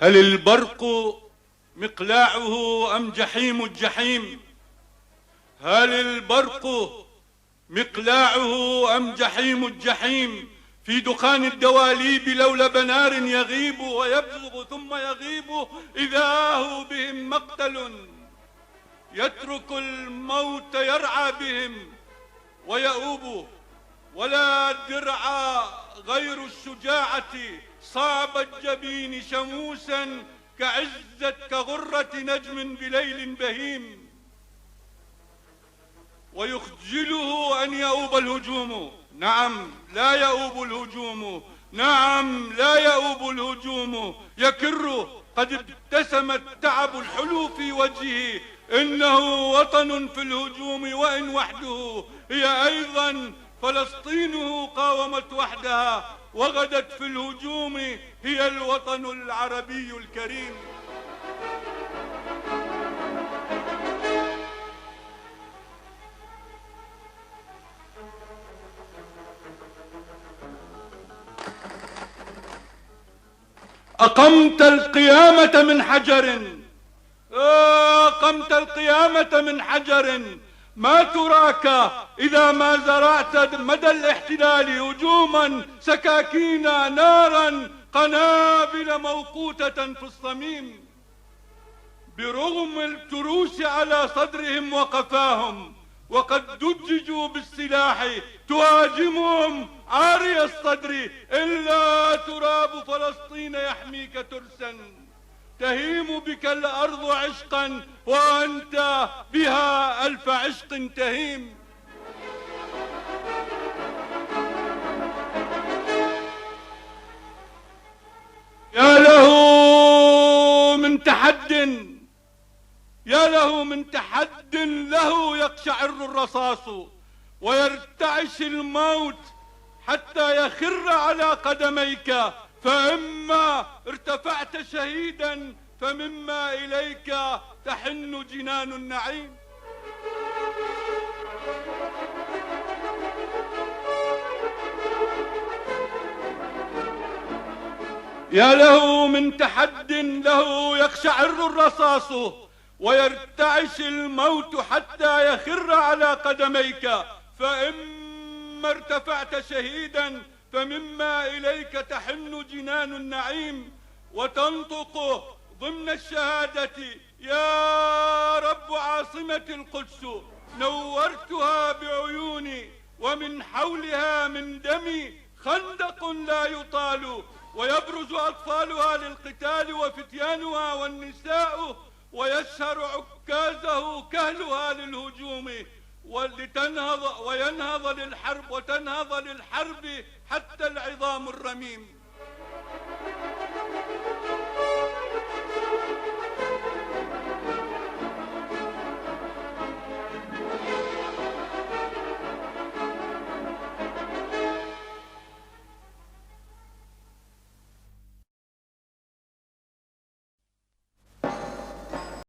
هل البرق مقلاعه أم جحيم الجحيم؟ هل البرق مقلاعه أم جحيم الجحيم؟ في دخان الدواليب لولب نار يغيب ويبزغ ثم يغيب، إذا هو بهم مقتل يترك الموت يرعى بهم ويؤوب. ولا درع غير الشجاعة صعب الجبين شموسا كغرة نجم بليل بهيم. ويخجله أن يؤوب الهجوم، نعم لا يؤوب الهجوم، نعم لا يؤوب الهجوم. يكر قد ابتسم التعب الحلو في وجهه، إنه وطن في الهجوم وإن وحده. هي أيضا فلسطينه قاومت وحدها وغدت في الهجوم، هي الوطن العربي الكريم. أقمت القيامة من حجر، أقمت القيامة من حجر، ما تراك إذا ما زرعت مدى الاحتلال هجوما سكاكين نارا قنابل موقوتة في الصميم. برغم التروس على صدرهم وقفاهم وقد دججوا بالسلاح تهاجمهم عاري الصدر، إلا تراب فلسطين يحميك ترسا. تهيم بك الأرض عشقا وأنت بها ألف عشق تهيم. يا له من تحد، يا له من تحد له يقشعر الرصاص ويرتعش الموت حتى يخر على قدميك، فإما ارتفعت شهيدا فمما إليك تحن جنان النعيم. يا له من تحد له يقشعر الرصاص ويرتعش الموت حتى يخر على قدميك، فإما ارتفعت شهيدا فمما إليك تحن جنان النعيم. وتنطق ضمن الشهادة: يا رب عاصمة القدس نورتها بعيوني، ومن حولها من دمي خندق لا يطال، ويبرز أطفالها للقتال وفتيانها والنساء، ويشهر عكازه كهلها للهجوم، وينهض للحرب حتى العظام الرميم.